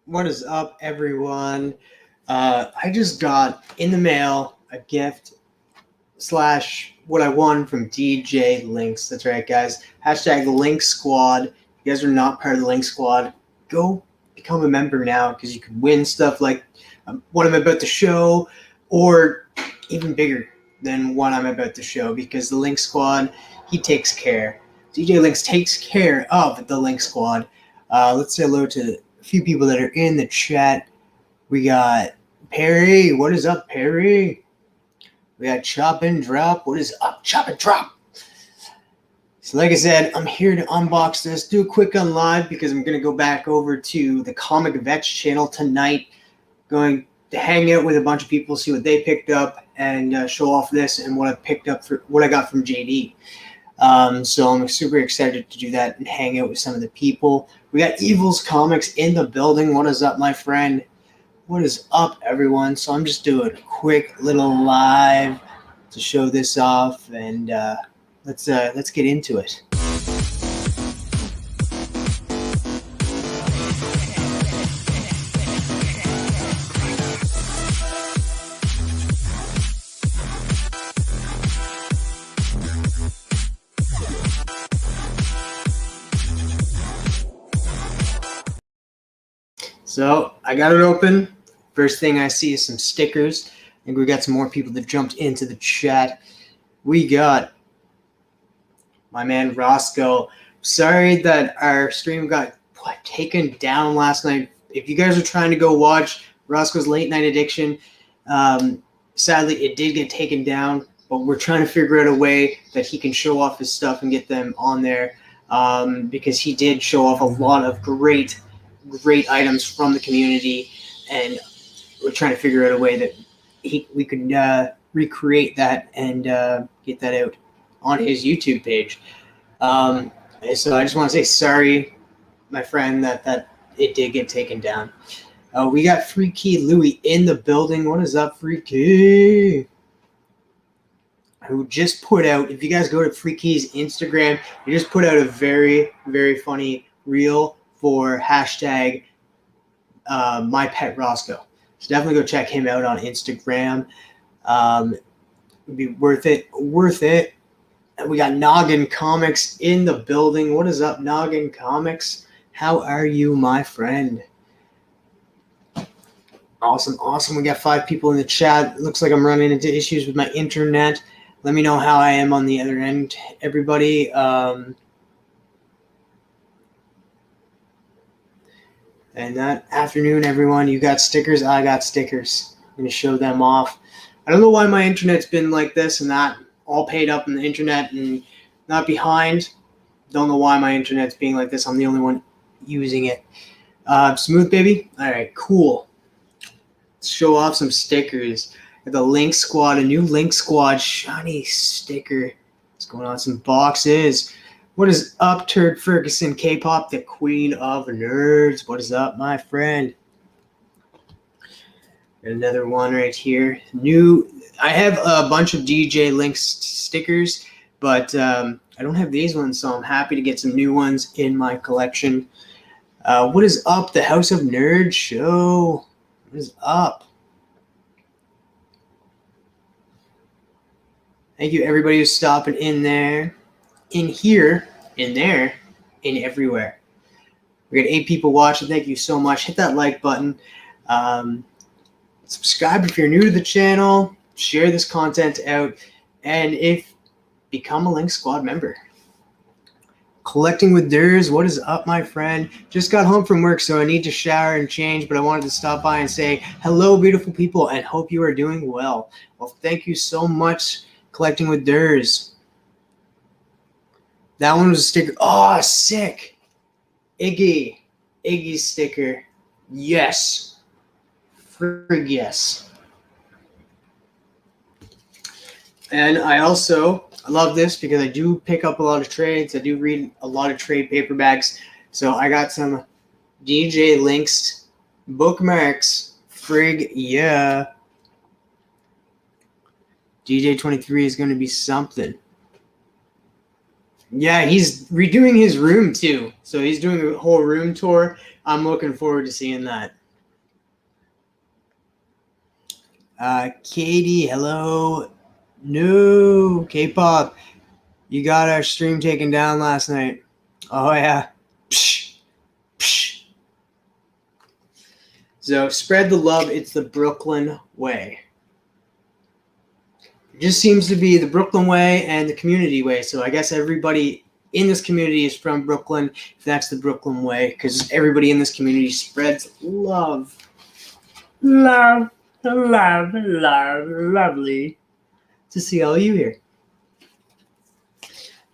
What is up, everyone? I just got in the mail a gift slash what I won from DJ LINX. That's right, guys. Hashtag LINX Squad. If you guys are not part of the LINX Squad, go become a member now because you can win stuff like what I'm about to show, or even bigger than what I'm about to show, because the LINX Squad, he takes care. DJ LINX takes care of the LINX Squad. Let's say hello to a few people that are in the chat. We got Perry. What is up, Perry? We got Chop and Drop. What is up, Chop and Drop? So like I said, I'm here to unbox this. Do a quick unlive because I'm going to go back over to the Comic Vets channel tonight. Going to hang out with a bunch of people, see what they picked up, and show off this and what I picked up for what I got from JD. So I'm super excited to do that and hang out with some of the people. We got Evil's Comics in the building. What is up, my friend? What is up, everyone? So I'm just doing a quick little live to show this off, and let's get into it. So I got it open. First thing I see is some stickers. I think we got some more people that jumped into the chat. We got my man Roscoe. Sorry that our stream got taken down last night. If you guys are trying to go watch Roscoe's Late Night Addiction, sadly it did get taken down, but we're trying to figure out a way that he can show off his stuff and get them on there, because he did show off a lot of great items from the community, and we're trying to figure out a way that we could recreate that and get that out on his YouTube page. So I just want to say sorry, my friend, that it did get taken down. We got Freaky Louie in the building. What is up, Freaky? Who just put out, if you guys go to Freaky's Instagram, he just put out a very, very funny reel for hashtag my pet Roscoe. So definitely go check him out on Instagram. It'd be worth it. And we got Noggin Comics in the building. What is up, Noggin Comics? How are you, my friend? Awesome. We got 5 people in the chat. It looks like I'm running into issues with my internet. Let me know how I am on the other end, everybody. And that afternoon, everyone, you got stickers, I got stickers. I'm going to show them off. I don't know why my internet's been like this and not all paid up in the internet and not behind. Don't know why my internet's being like this. I'm the only one using it. Smooth, baby? All right, cool. Let's show off some stickers. The LINX Squad, a new LINX Squad shiny sticker. What's going on? Some boxes. What is up, Turd Ferguson K-pop, the queen of nerds? What is up, my friend? Another one right here. I have a bunch of DJ LINX stickers, but I don't have these ones, so I'm happy to get some new ones in my collection. What is up, the House of Nerds show? What is up? Thank you, everybody who's stopping in there, in here, in there, in everywhere. We got 8 people watching. Thank you so much. Hit that like button. Subscribe if you're new to the channel. Share this content out, and become a LINX Squad member. Collecting with Durs, what is up, my friend? Just got home from work, so I need to shower and change, but I wanted to stop by and say hello, beautiful people, and hope you are doing well. Well, thank you so much, Collecting with Durs. That one was a sticker. Oh, sick. Iggy sticker. Yes. Frig yes. And I also I love this because I do pick up a lot of trades. I do read a lot of trade paperbacks. So I got some DJ LINX bookmarks. Frig, yeah. DJ 23 is going to be something. Yeah, he's redoing his room too. So he's doing a whole room tour. I'm looking forward to seeing that. Katie, hello. No, K-pop. You got our stream taken down last night. Oh, yeah. Psh, psh. So spread the love. It's the Brooklyn way. It just seems to be the Brooklyn way and the community way. So I guess everybody in this community is from Brooklyn, if that's the Brooklyn way, because everybody in this community spreads love. Love, love, love, lovely to see all you here.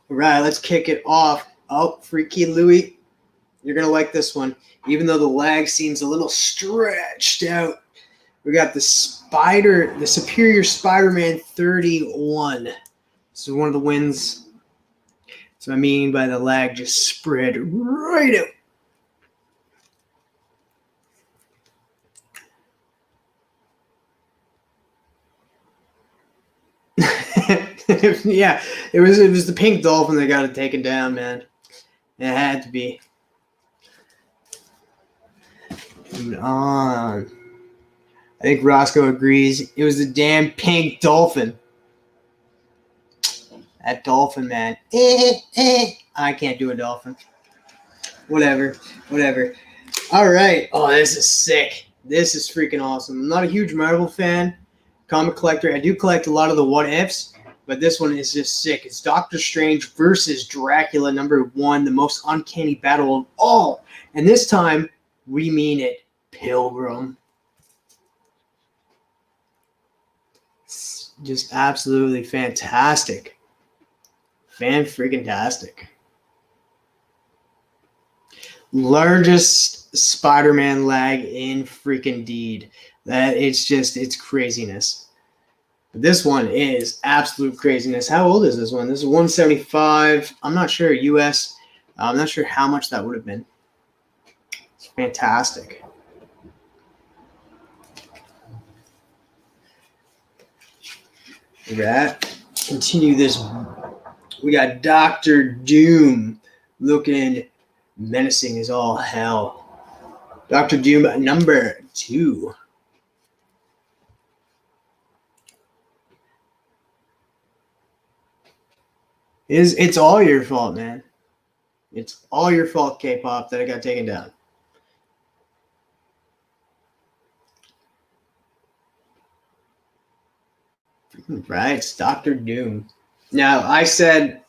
All right, let's kick it off. Oh, Freaky Louie, you're going to like this one. Even though the lag seems a little stretched out, we got the Superior Spider-Man 31. This is one of the wins. So I mean by the lag just spread right out. Yeah, it was the pink dolphin that got it taken down, man. It had to be. Moving on. I think Roscoe agrees. It was the damn pink dolphin. That dolphin, man. I can't do a dolphin. Whatever. All right. Oh, this is sick. This is freaking awesome. I'm not a huge Marvel fan, comic collector. I do collect a lot of the what ifs, but this one is just sick. It's Doctor Strange versus Dracula #1, the most uncanny battle of all. And this time, we mean it, Pilgrim. It's just absolutely fantastic. Fan-freaking-tastic. Largest Spider-Man lag in freaking deed. It's craziness. But this one is absolute craziness. How old is this one? This is 175. I'm not sure US. I'm not sure how much that would have been. It's fantastic. That continue this. We got Dr. Doom looking menacing as all hell. Dr. Doom #2. It's all your fault, man. It's all your fault, K-pop, that it got taken down. Right, it's Dr. Doom. Now, I said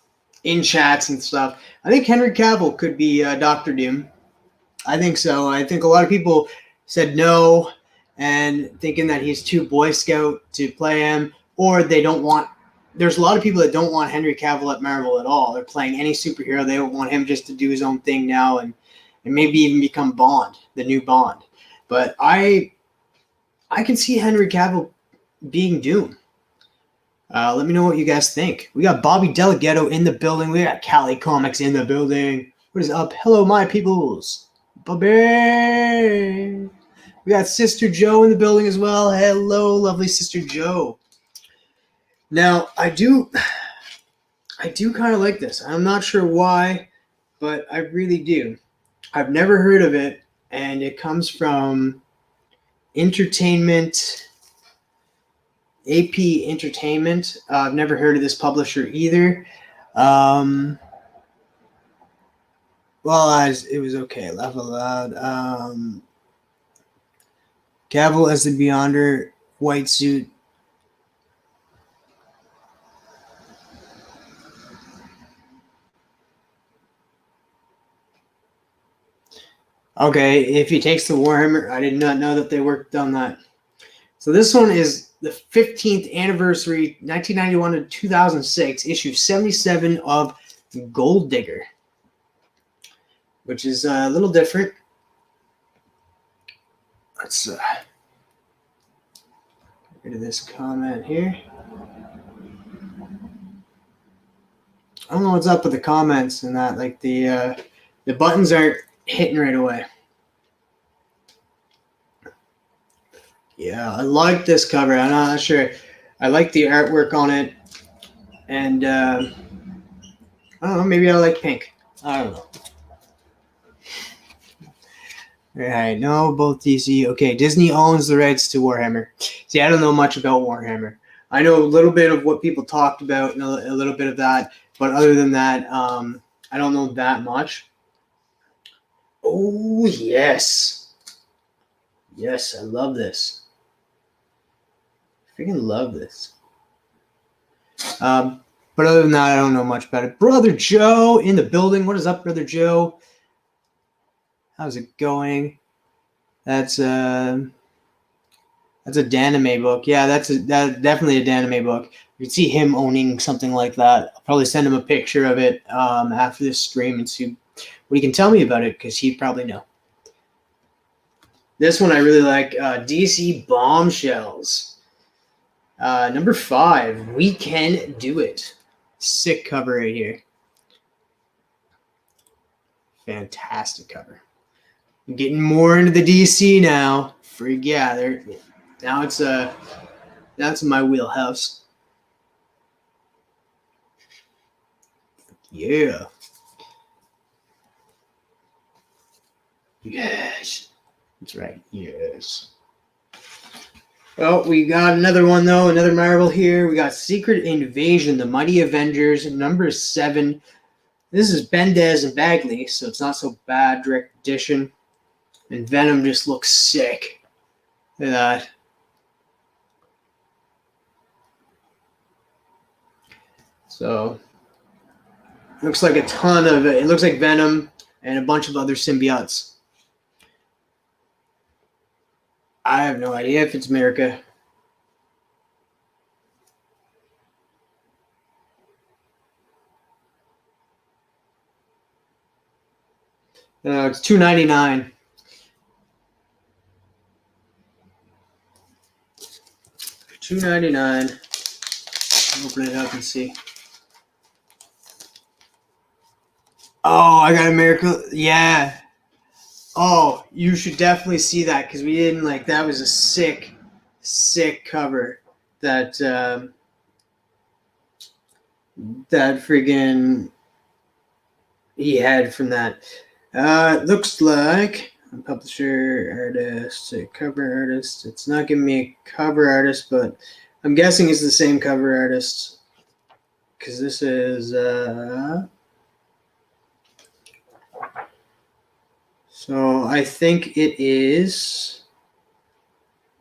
in chats and stuff, I think Henry Cavill could be Dr. Doom. I think so. I think a lot of people said no and thinking that he's too Boy Scout to play him, or they don't want. There's a lot of people that don't want Henry Cavill at Marvel at all. They're playing any superhero. They don't want him just to do his own thing now and maybe even become Bond, the new Bond. But I can see Henry Cavill being Doom. Let me know what you guys think. We got Bobby Delgado in the building. We got Cali Comics in the building. What is up? Hello, my peoples. Bobby. We got Sister Joe in the building as well. Hello, lovely Sister Joe. Now, I do kind of like this. I'm not sure why, but I really do. I've never heard of it, and it comes from AP Entertainment. I've never heard of this publisher either. Well, it was okay. Laugh aloud. Cavill as the Beyonder, white suit. Okay, if he takes the Warhammer, I did not know that they worked on that. So this one is the 15th anniversary, 1991 to 2006, issue 77 of Gold Digger, which is a little different. Let's get rid of this comment here. I don't know what's up with the comments and that. Like the buttons aren't hitting right away. Yeah, I like this cover. I'm not sure. I like the artwork on it, and I don't know. Maybe I like pink. I don't know. All right, no, both DC. Okay, Disney owns the rights to Warhammer. See, I don't know much about Warhammer. I know a little bit of what people talked about and a little bit of that, but other than that, I don't know that much. Oh, yes. Yes, I love this. I freaking love this. But other than that, I don't know much about it. Brother Joe in the building. What is up, Brother Joe? How's it going? That's a Danime book. Yeah, that's definitely a Danime book. You can see him owning something like that. I'll probably send him a picture of it after this stream and see what he can tell me about it, because he'd probably know. This one I really like, DC Bombshells. Number 5, We Can Do It. Sick cover right here. Fantastic cover. I'm getting more into the DC now. Freak yeah, now it's that's my wheelhouse. Yeah. Yes. That's right. Yes. Well, we got another one, though. Another Marvel here. We got Secret Invasion, The Mighty Avengers, number 7. This is Bendis and Bagley, so it's not so bad. Direct edition. And Venom just looks sick. Look at that. So, looks like a ton of it. It looks like Venom and a bunch of other symbiotes. I have no idea if it's America. It's $2.99. $2.99. Open it up and see. Oh, I got America. Yeah. Oh, you should definitely see that, because we didn't like that. Was a sick cover that that friggin' he had from that. Looks like publisher, artist, cover artist. It's not giving me a cover artist, but I'm guessing it's the same cover artist, because this is so I think it's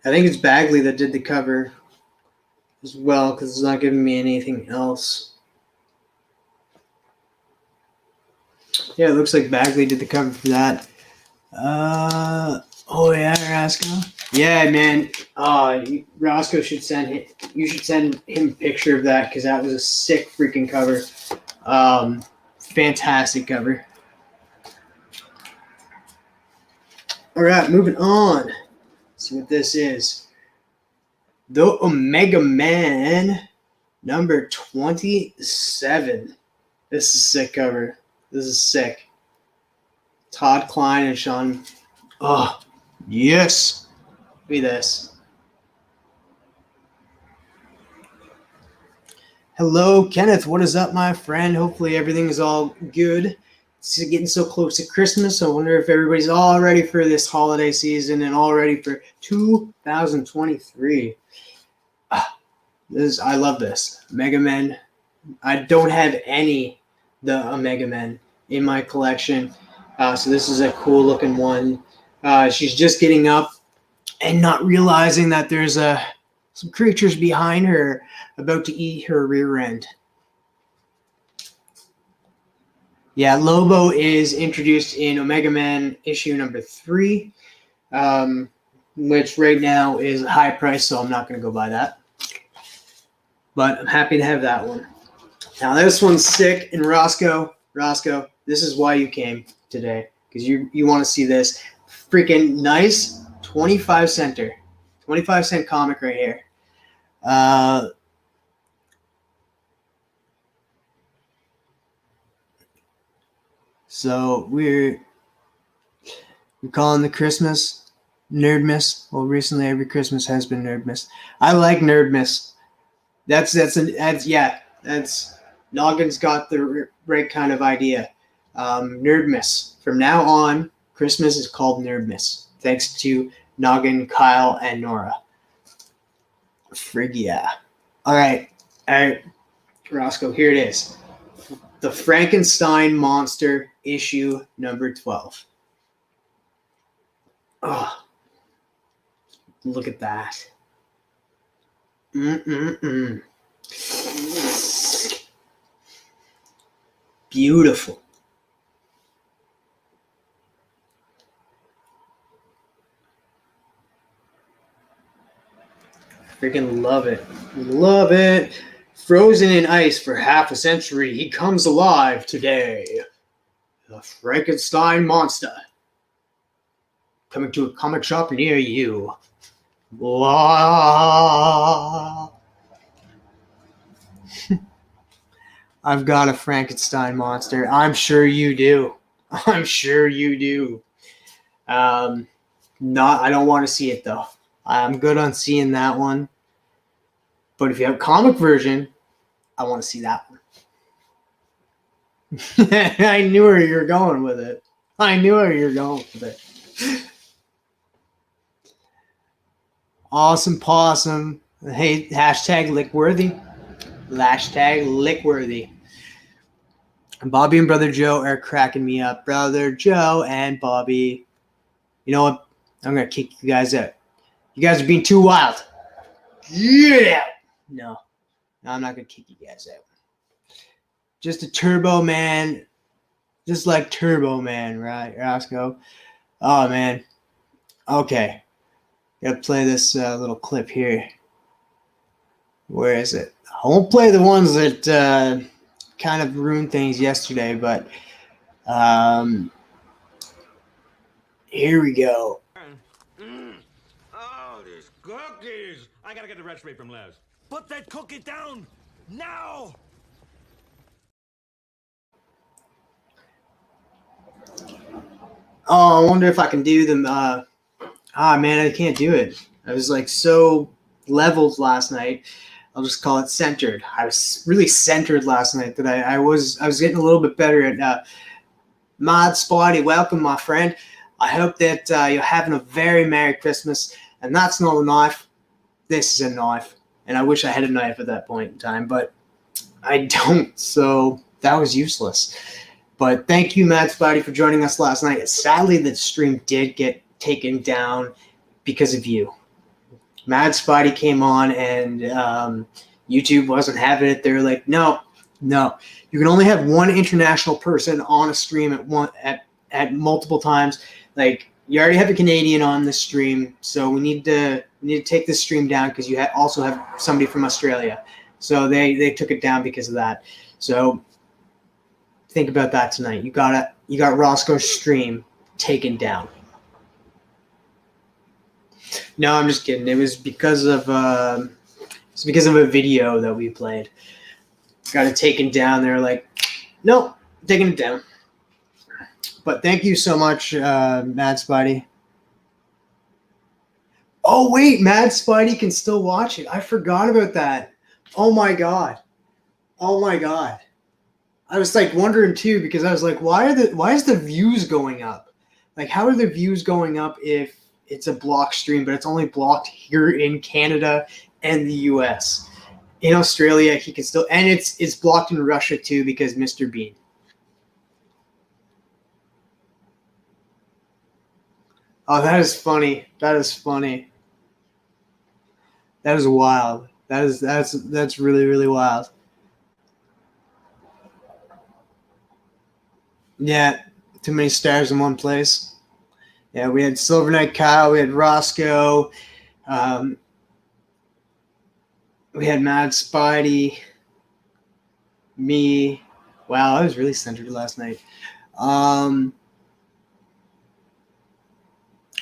Bagley that did the cover as well, because it's not giving me anything else. Yeah, it looks like Bagley did the cover for that. Oh yeah, Roscoe. Yeah, man. Roscoe should send him. You should send him a picture of that, because that was a sick freaking cover. Fantastic cover. All right, moving on. Let's see what this is. The Omega Man, number 27. This is a sick cover. This is sick. Todd Klein and Sean. Oh, yes. Look at this. Hello, Kenneth. What is up, my friend? Hopefully everything is all good. It's getting so close to Christmas. I wonder if everybody's all ready for this holiday season and all ready for 2023. I love this. Mega Men. I don't have any the Omega Men in my collection. So this is a cool looking one. She's just getting up and not realizing that there's some creatures behind her about to eat her rear end. Yeah, Lobo is introduced in Omega Man issue number 3, which right now is a high price, so I'm not going to go buy that. But I'm happy to have that one. Now this one's sick, and Roscoe, this is why you came today, because you want to see this freaking nice 25 cent comic right here. So we're calling the Christmas Nerdmas. Well, recently every Christmas has been Nerdmas. I like Nerdmas. That's Noggin's got the right kind of idea. Nerdmas. From now on, Christmas is called Nerdmas. Thanks to Noggin, Kyle, and Nora. Frig yeah. All right, Roscoe, here it is. The Frankenstein Monster, issue number 12. Oh, look at that. Beautiful. Freaking love it. Love it. Frozen in ice for half a century, he comes alive today. The Frankenstein Monster. Coming to a comic shop near you. I've got a Frankenstein monster. I'm sure you do. I'm sure you do. I don't want to see it though. I'm good on seeing that one. But if you have a comic version, I want to see that one. I knew where you were going with it. Awesome possum. Hey, hashtag lickworthy. Hashtag lickworthy. Bobby and Brother Joe are cracking me up. Brother Joe and Bobby. You know what? I'm going to kick you guys out. You guys are being too wild. Yeah. No, I'm not going to kick you guys out. Just a Turbo Man. Just like Turbo Man, right, Roscoe? Oh, man. Okay. Gotta play this little clip here. Where is it? I won't play the ones that kind of ruined things yesterday, but here we go. Oh, these cookies! I gotta get the recipe from Les. Put that cookie down now! Oh, I wonder if I can do them. Man, I can't do it. I was like so leveled last night. I'll just call it centered. I was really centered last night that I was getting a little bit better at Mod Spotty. Welcome, my friend. I hope that you're having a very Merry Christmas. And that's not a knife. This is a knife. And I wish I had a knife at that point in time, but I don't. So that was useless. But thank you, Mad Spidey, for joining us last night. Sadly, the stream did get taken down because of you. Mad Spidey came on and YouTube wasn't having it. They were like, no. You can only have one international person on a stream at multiple times. Like, you already have a Canadian on this stream, so we need to take this stream down because you also have somebody from Australia. So they took it down because of that. So think about that tonight. You got Roscoe's stream taken down. No, I'm just kidding. It was because of a video that we played. Got it taken down. They're like, no, taking it down. But thank you so much, Mad Spidey. Oh wait, Mad Spidey can still watch it. I forgot about that. Oh my god. I was like wondering too, because I was like, why is the views going up? Like, how are the views going up if it's a blocked stream, but it's only blocked here in Canada and the US? In Australia, he can still, and it's blocked in Russia too because Mr. Bean. Oh, that is funny. That is wild. That's really, really wild. Yeah, too many stars in one place. Yeah, we had Silver Knight Kyle, we had Roscoe, we had Mad Spidey, me. Wow, I was really centered last night.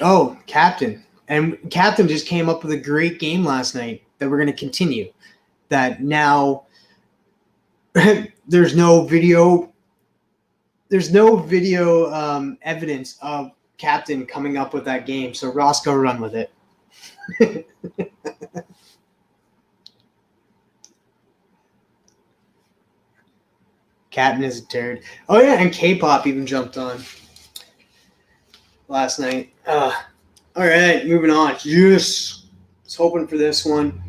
Oh, Captain. And Captain just came up with a great game last night that we're going to continue. That now there's no video there's no video evidence of Captain coming up with that game, so Roscoe run with it. Captain is a turd. Oh yeah, and K-pop even jumped on last night. All right, moving on. Yes, was hoping for this one.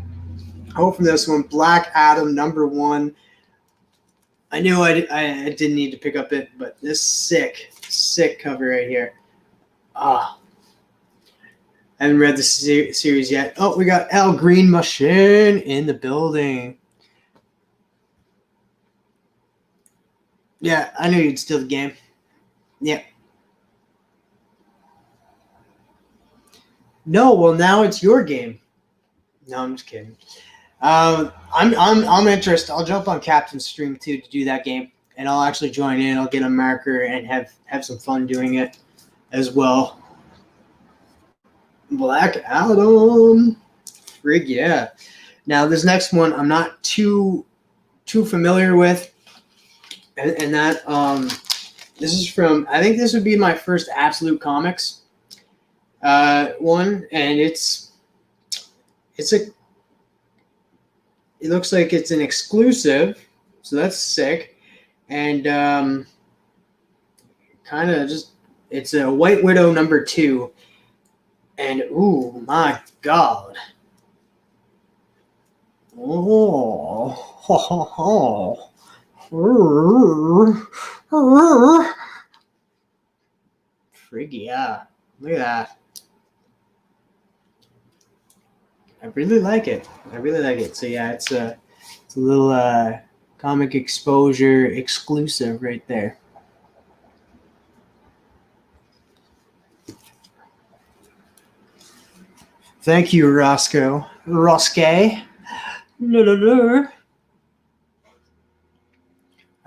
Black Adam #1. I knew I didn't need to pick up it, but this sick cover right here. I haven't read the series yet. Oh, we got Al Green Machine in the building. Yeah, I knew you'd steal the game. Yeah. No, well now it's your game. No, I'm just kidding. I'm interested. I'll jump on Captain's stream too to do that game, and I'll actually join in. I'll get a marker and have some fun doing it as well. Black Adam, frig yeah. Now this next one I'm not too familiar with, and that this is from, I think this would be my first Absolute Comics one, and it looks like it's an exclusive, so that's sick. And kind of just, it's a White Widow #2. And, ooh, my God. Oh, ho, ho, ho. Frig yeah. Look at that. I really like it. So yeah, it's a little comic exposure exclusive right there. Thank you, Roscoe.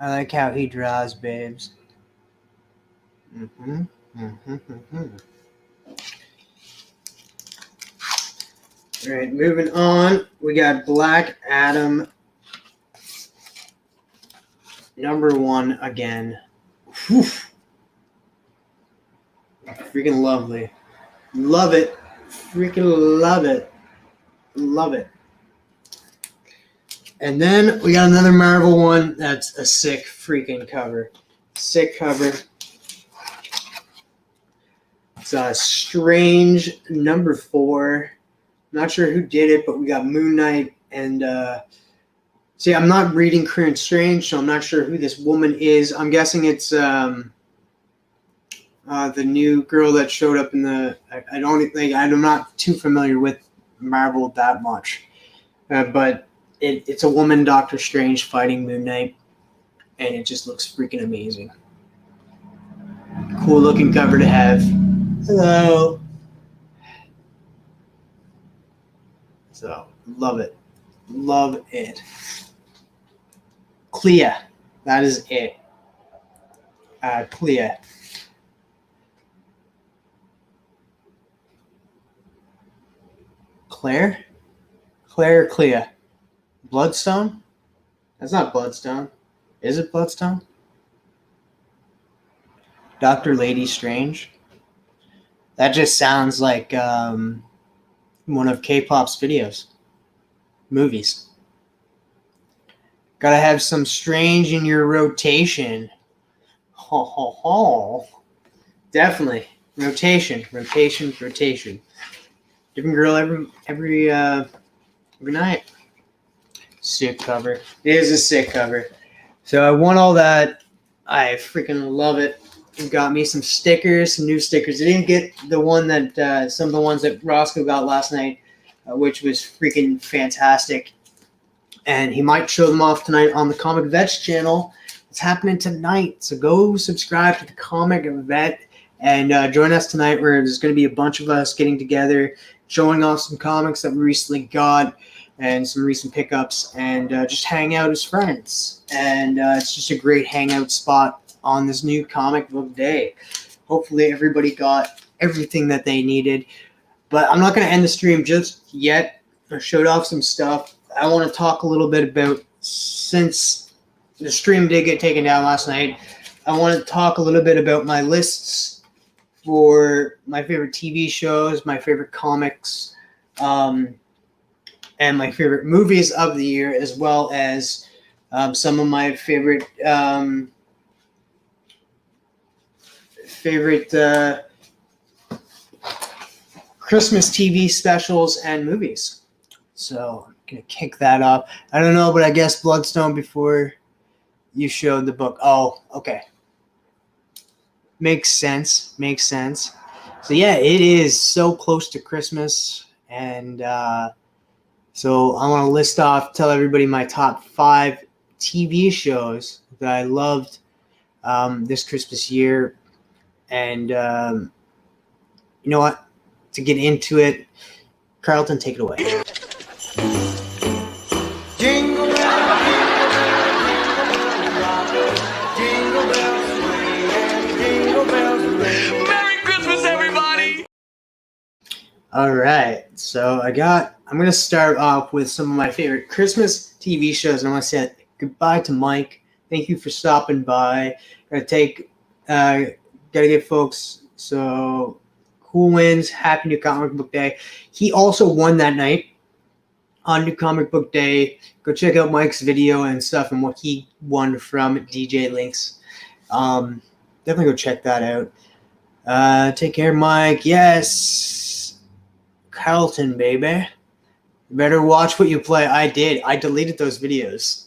I like how he draws, babes. All right, moving on. We got Black Adam #1 again. Whew. Freaking lovely. Love it. Freaking love it. Love it. And then we got another Marvel one that's a sick freaking cover. Sick cover. It's Strange #4. Not sure who did it, but we got Moon Knight and see, I'm not reading Current Strange, so I'm not sure who this woman is. I'm guessing it's the new girl that showed up in the. I'm not too familiar with Marvel that much, but it's a woman, Doctor Strange, fighting Moon Knight, and it just looks freaking amazing. Cool looking cover to have. Hello. So, love it. Love it. Clea. That is it. Clea. Claire? Claire or Clea? Bloodstone? That's not Bloodstone. Is it Bloodstone? Dr. Lady Strange? That just sounds like one of K-pop's videos. Movies. Gotta have some Strange in your rotation. Ho, ho, ho. Definitely. Rotation. Different girl every night. Sick cover. It is a sick cover. So I want all that. I freaking love it. Got me some stickers, some new stickers. I didn't get the one that some of the ones that Roscoe got last night, which was freaking fantastic. And he might show them off tonight on the Comic Vets channel. It's happening tonight, so go subscribe to the Comic Vet and join us tonight, where there's going to be a bunch of us getting together, showing off some comics that we recently got and some recent pickups, and just hang out as friends. And it's just a great hangout spot on this new comic book day. Hopefully everybody got everything that they needed. But I'm not going to end the stream just yet. I showed off some stuff. I want to talk a little bit about, since the stream did get taken down last night, I want to talk a little bit about my lists for my favorite TV shows, my favorite comics, and my favorite movies of the year, as well as some of my favorite Christmas TV specials and movies. So I'm gonna kick that off. I don't know, but I guess Bloodstone before you showed the book. Oh, okay. Makes sense. Makes sense. So yeah, it is so close to Christmas, and so I want to list off, tell everybody my top 5 TV shows that I loved this Christmas year, and you know what? To get into it, Carlton, take it away. Jingle bell, jingle bells swing and jingle bells ring. Merry Christmas, everybody! All right, so I'm going to start off with some of my favorite Christmas TV shows, and I want to say goodbye to Mike. Thank you for stopping by. Gotta get folks. So cool wins. Happy New Comic Book Day. He also won that night on New Comic Book Day. Go check out Mike's video and stuff and what he won from DJ LINX. Definitely go check that out. Take care, Mike. Yes. Carlton, baby. You better watch what you play. I did. I deleted those videos,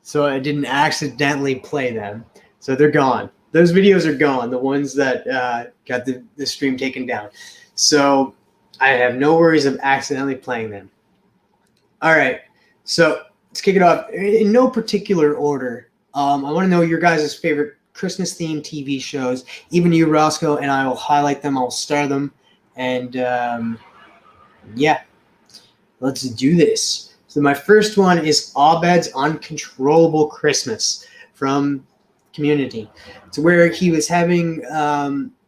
so I didn't accidentally play them. So they're gone. Those videos are gone, the ones that got the stream taken down. So I have no worries of accidentally playing them. All right, so let's kick it off. In no particular order, I want to know your guys' favorite Christmas-themed TV shows. Even you, Roscoe, and I will highlight them. I'll star them. And, yeah, let's do this. So my first one is Abed's Uncontrollable Christmas from Community. It's where he was having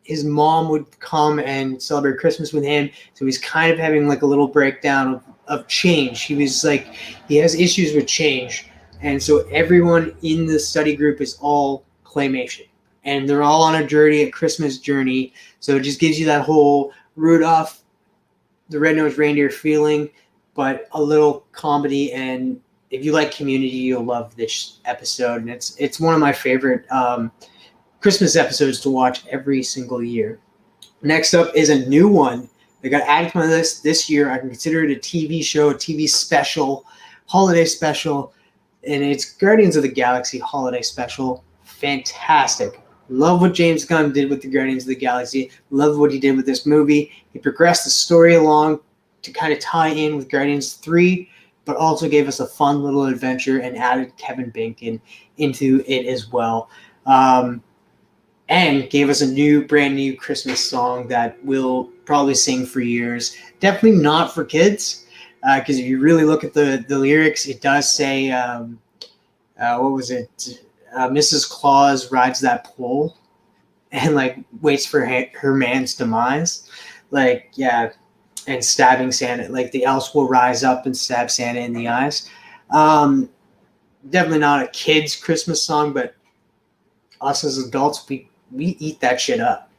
his mom would come and celebrate Christmas with him. So he's kind of having like a little breakdown of change. He was like, he has issues with change. And so everyone in the study group is all claymation. And they're all on a Christmas journey. So it just gives you that whole Rudolph the Red-Nosed Reindeer feeling, but a little comedy. And if you like Community, you'll love this episode. And it's one of my favorite Christmas episodes to watch every single year. Next up is a new one that got added to my list this year. I can consider it a TV show, a TV special, holiday special, and it's Guardians of the Galaxy holiday special. Fantastic. Love what James Gunn did with the Guardians of the Galaxy. Love what he did with this movie. He progressed the story along to kind of tie in with Guardians 3, but also gave us a fun little adventure and added Kevin Bacon into it as well. And gave us a brand new Christmas song that we'll probably sing for years. Definitely not for kids, because if you really look at the lyrics, it does say, what was it? Mrs. Claus rides that pole and like waits for her man's demise. Like, yeah, and stabbing Santa. Like the elves will rise up and stab Santa in the eyes. Definitely not a kid's Christmas song, but us as adults, we eat that shit up.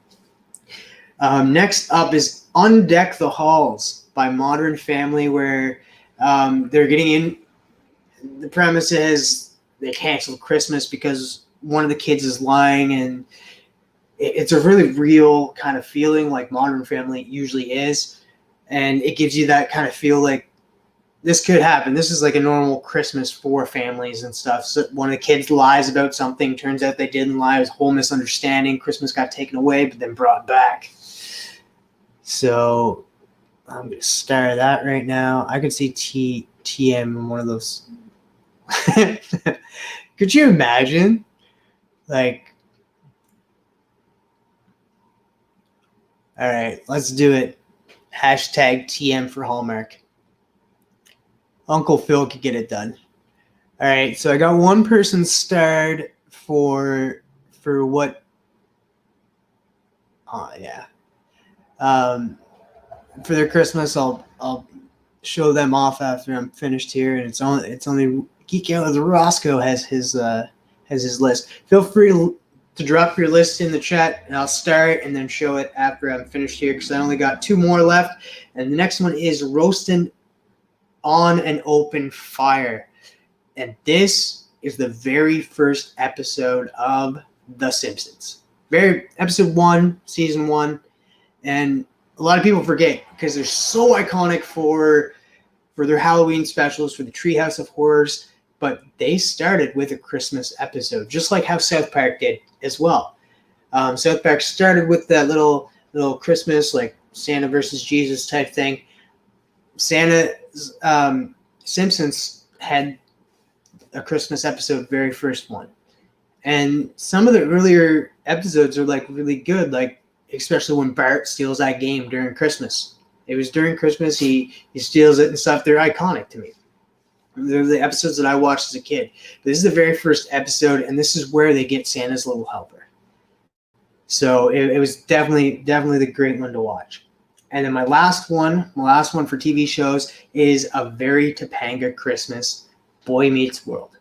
Next up is Undeck the Halls by Modern Family, where they're getting in. The premise is they canceled Christmas because one of the kids is lying, and it's a really real kind of feeling like Modern Family usually is. And it gives you that kind of feel like this could happen. This is like a normal Christmas for families and stuff. So one of the kids lies about something. Turns out they didn't lie. It was a whole misunderstanding. Christmas got taken away, but then brought back. So I'm going to stare at that right now. I could see TM in one of those. Could you imagine? Like, all right, let's do it. Hashtag TM for Hallmark. Uncle Phil could get it done. All right, so I got one person starred for what? Oh yeah. For their Christmas, I'll show them off after I'm finished here, and it's only Geek Out with Roscoe has his has his list. Feel free to drop your list in the chat, and I'll start and then show it after I'm finished here because I only got 2 more left. And the next one is Roasting on an Open Fire. And this is the very first episode of The Simpsons. Episode 1, season 1. And a lot of people forget because they're so iconic for their Halloween specials, for the Treehouse of Horrors. But they started with a Christmas episode, just like how South Park did as well. South Park started with that little Christmas, like Santa versus Jesus type thing. Simpsons had a Christmas episode, very first one. And some of the earlier episodes are like really good, like especially when Bart steals that game during Christmas. It was during Christmas, he steals it and stuff. They're iconic to me. They're the episodes that I watched as a kid. But this is the very first episode, and this is where they get Santa's Little Helper. So it was definitely the great one to watch. And then my last one for TV shows is A Very Topanga Christmas, Boy Meets World.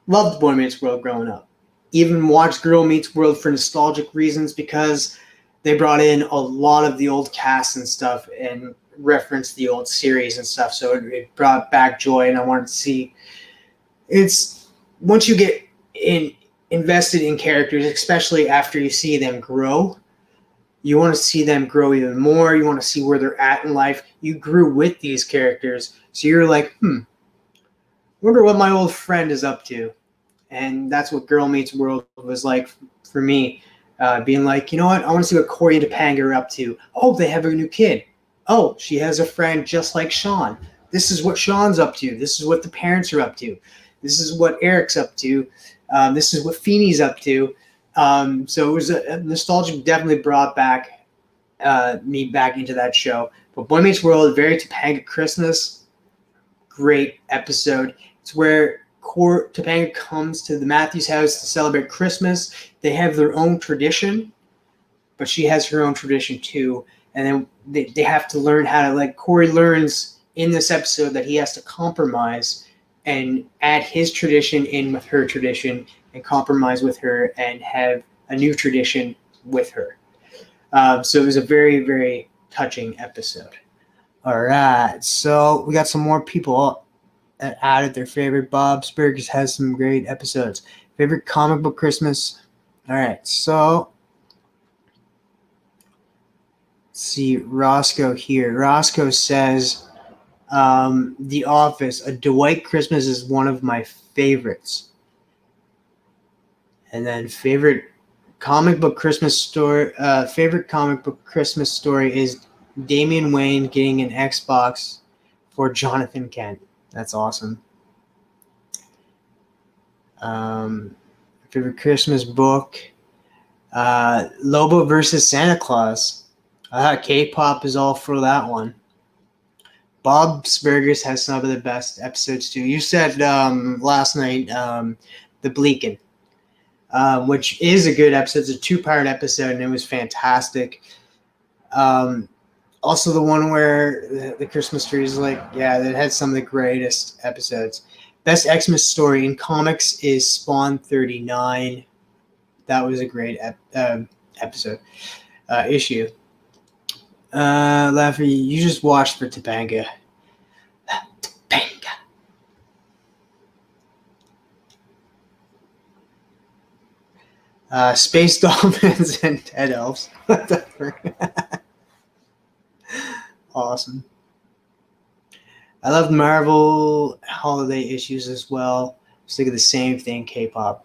Loved Boy Meets World growing up. Even watched Girl Meets World for nostalgic reasons because they brought in a lot of the old cast and stuff and referenced the old series and stuff. So it brought back joy, and I wanted to see. It's once you get invested in characters, especially after you see them grow, you want to see them grow even more. You want to see where they're at in life. You grew with these characters, so you're like, wonder what my old friend is up to. And that's what Girl Meets World was like for me. Being like, you know what? I want to see what Corey and Topanga are up to. Oh, they have a new kid. Oh, she has a friend just like Sean. This is what Sean's up to. This is what the parents are up to. This is what Eric's up to. This is what Feeney's up to. So it was a nostalgic, definitely brought back me back into that show. But Boy Meets World, Very Topanga Christmas, great episode. It's where Topanga comes to the Matthews house to celebrate Christmas. They have their own tradition, but she has her own tradition too. And then they have to learn how to, like Corey learns in this episode that he has to compromise and add his tradition in with her tradition and compromise with her and have a new tradition with her. So it was a very, very touching episode. All right. So we got some more people that added their favorite. Bob's Burgers has some great episodes. Favorite comic book Christmas. All right. So let's see Roscoe here. Roscoe says The Office, A Dwight Christmas is one of my favorites. And then favorite comic book Christmas story is Damian Wayne getting an Xbox for Jonathan Kent. That's awesome. Favorite Christmas book, Lobo versus Santa Claus. K-pop is all for that one. Bob's Burgers has some of the best episodes too. You said last night The Bleakin', which is a good episode. It's a 2-part episode, and it was fantastic. Also, the one where the Christmas tree is like, yeah, that had some of the greatest episodes. Best Xmas story in comics is Spawn 39. That was a great episode. Issue. Laffy, you just watched for Topanga. Topanga. Space Dolphins and Dead Elves. What the frick? Awesome. I love Marvel holiday issues as well. Just think of the same thing, K-pop.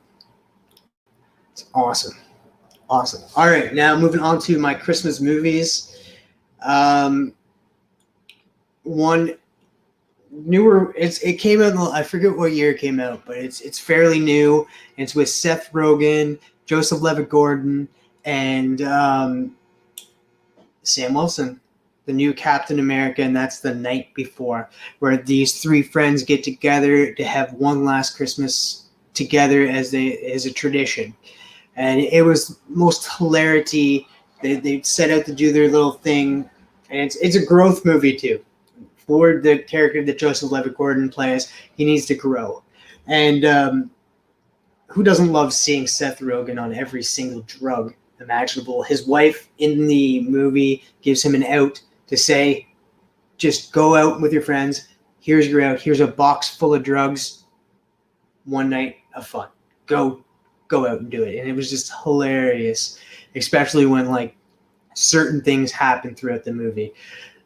It's awesome. Awesome. All right, now moving on to my Christmas movies. One newer, it came out, I forget what year it came out, but it's fairly new. It's with Seth Rogen, Joseph Levitt-Gordon, and Sam Wilson, the new Captain America, and that's The Night Before, where these 3 friends get together to have one last Christmas together as a tradition. And it was most hilarity. They set out to do their little thing, and it's a growth movie too. For the character that Joseph Levitt-Gordon plays, he needs to grow. And who doesn't love seeing Seth Rogen on every single drug imaginable? His wife in the movie gives him an out to say, just go out with your friends. Here's your out. Here's a box full of drugs. One night of fun. Go out and do it. And it was just hilarious, especially when like certain things happen throughout the movie.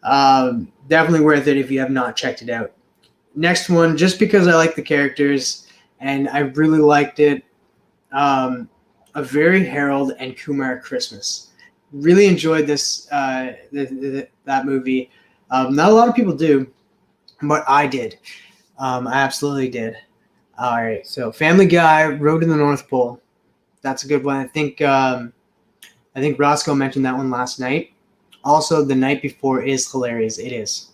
Definitely worth it if you have not checked it out. Next one, just because I like the characters and I really liked it, A Very Harold and Kumar Christmas. Really enjoyed this that movie. Not a lot of people do, but I did. I absolutely did. All right, so Family Guy, Road to the North Pole. That's a good one. I think Roscoe mentioned that one last night. Also, The Night Before is hilarious. It is.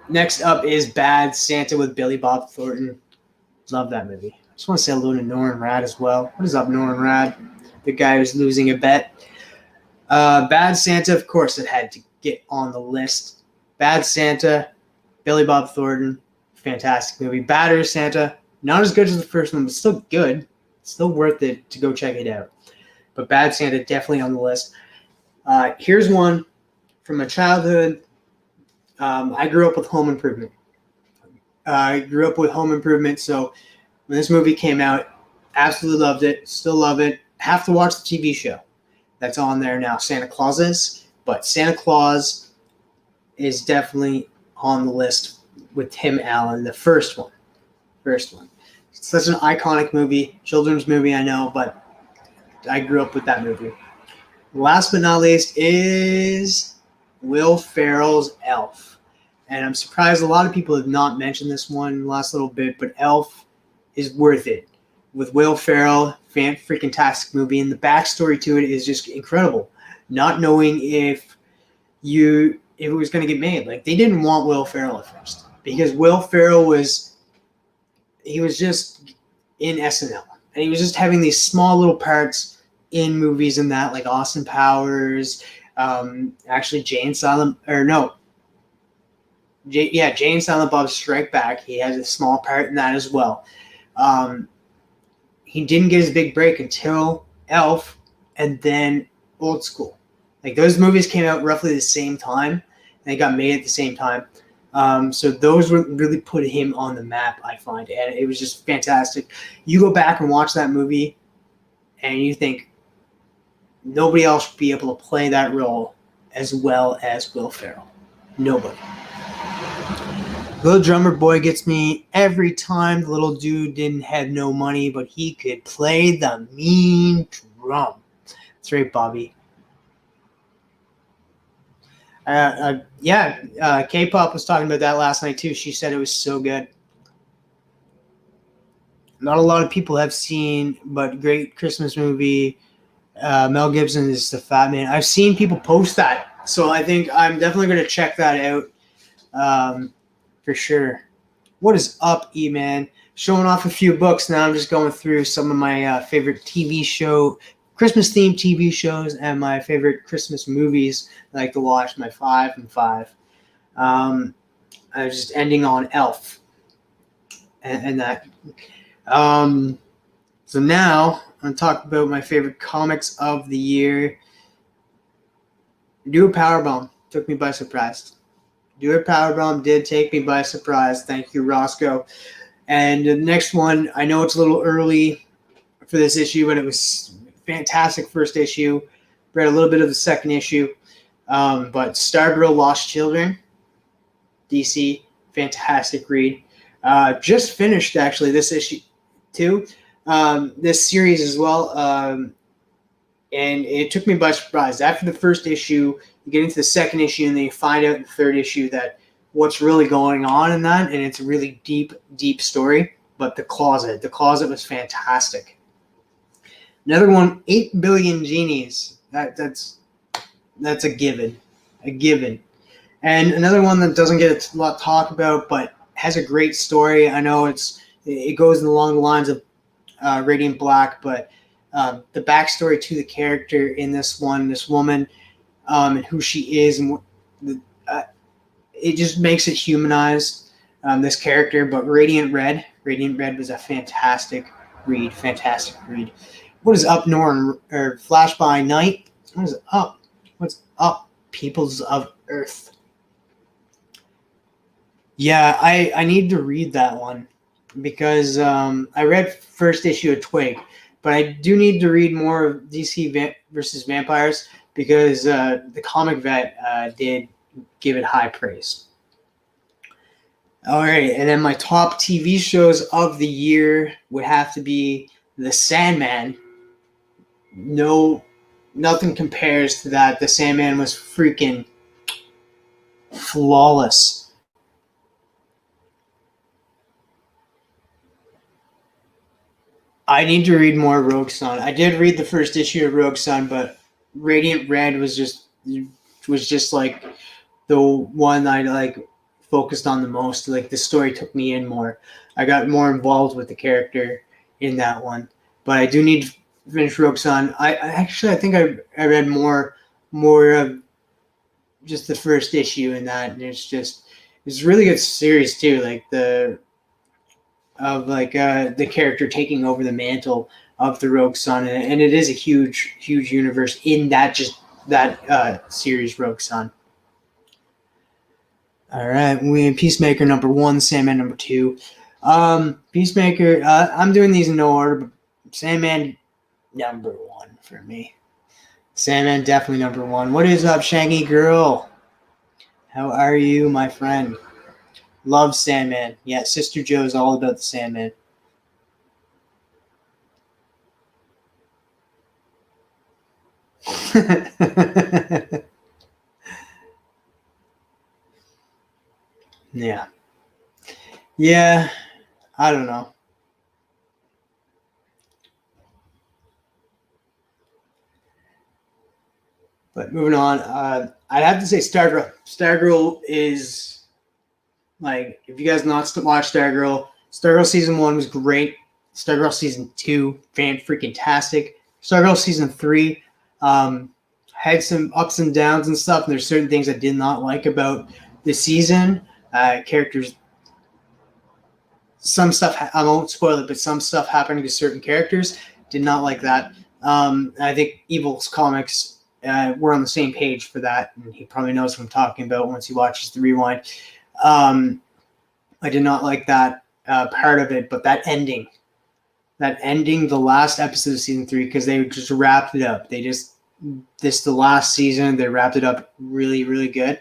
Next up is Bad Santa with Billy Bob Thornton. Love that movie. I just want to say hello to Norin Rad as well. What is up, Norin Rad? The guy who's losing a bet. Bad Santa, of course, it had to get on the list. Bad Santa, Billy Bob Thornton, fantastic movie. Badder Santa, not as good as the first one, but still good. Still worth it to go check it out. But Bad Santa, definitely on the list. Here's one from my childhood. I grew up with Home Improvement. So when this movie came out, absolutely loved it. Still love it. Have to watch the TV show that's on there now, Santa Claus is. But Santa Claus is definitely on the list with Tim Allen, the first one. It's such an iconic movie, children's movie, I know, but I grew up with that movie. Last but not least is Will Ferrell's Elf. And I'm surprised a lot of people have not mentioned this one in the last little bit, but Elf is worth it. With Will Ferrell, freaking-tastic movie, and the backstory to it is just incredible. Not knowing if it was going to get made. Like, they didn't want Will Ferrell at first because Will Ferrell was just in SNL. And he was just having these small little parts in movies and that, like Austin Powers, actually Jane Silent Bob's Strike Back. He has a small part in that as well. He didn't get his big break until Elf and then Old School. Like, those movies came out roughly the same time. And they got made at the same time. So those really put him on the map, I find. And it was just fantastic. You go back and watch that movie and you think nobody else would be able to play that role as well as Will Ferrell. Nobody. Little Drummer Boy gets me every time. The little dude didn't have no money, but he could play the mean drum. That's right, Bobby. K-Pop was talking about that last night too. She said it was so good. Not a lot of people have seen, but great Christmas movie. Mel Gibson is the Fat Man. I've seen people post that, so I think I'm definitely going to check that out for sure. What is up, E-Man? Showing off a few books now. I'm just going through some of my favorite Christmas-themed TV shows and my favorite Christmas movies I like to watch, my 5 and 5. I was just ending on Elf and that. So now I'm going to talk about my favorite comics of the year. Do a Powerbomb. Took me by surprise. Do a Powerbomb did take me by surprise. Thank you, Roscoe. And the next one, I know it's a little early for this issue, but it was fantastic first issue. Read a little bit of the second issue. But Stargirl Lost Children, DC, fantastic read. Just finished, actually, this issue too. This series as well. And it took me by surprise. After the first issue, you get into the second issue, and then you find out in the third issue that what's really going on in that, and it's a really deep, deep story. But the closet was fantastic. Another one, 8 Billion Genies. That's a given. And another one that doesn't get a lot to talk about, but has a great story. I know it goes along the lines of Radiant Black, but the backstory to the character in this woman, and who she is, and it just makes it humanized. this character, but Radiant Red was a fantastic read. What is up, Norn, or Flash by Night? What is up? What's up, Peoples of Earth? Yeah, I need to read that one because I read first issue of Twig, but I do need to read more of DC versus Vampires because the Comic Vet did give it high praise. All right, and then my top TV shows of the year would have to be The Sandman. No, nothing compares to that. The Sandman was freaking flawless. I need to read more Rogue Sun. I did read the first issue of Rogue Sun, but Radiant Red was just like the one I like focused on the most. Like the story took me in more. I got more involved with the character in that one. But I do need to finish Rogue Sun. I think I read more of just the first issue in that, and it's a really good series too. Like the character taking over the mantle of the Rogue Sun, and it is a huge universe in that series, Rogue Sun. All right, we have Peacemaker number 1, Sandman number 2. Peacemaker, I'm doing these in no order, but Sandman number 1 for me. Sandman definitely number 1. What is up, Shaggy Girl? How are you, my friend? Love Sandman. Yeah, Sister Joe's all about the Sandman. Yeah, I don't know. But moving on, I'd have to say Stargirl. Stargirl is, like, if you guys not watch Stargirl season 1 was great. Stargirl season 2, fan-freaking-tastic. Stargirl season 3 had some ups and downs and stuff, and there's certain things I did not like about the season. Characters, some stuff, I won't spoil it, but some stuff happening to certain characters, did not like that. I think Evil's Comics, we're on the same page for that, and he probably knows what I'm talking about once he watches the rewind. I did not like that part of it, but that ending, the last episode of season 3, because they just wrapped it up. The last season, they wrapped it up really, really good.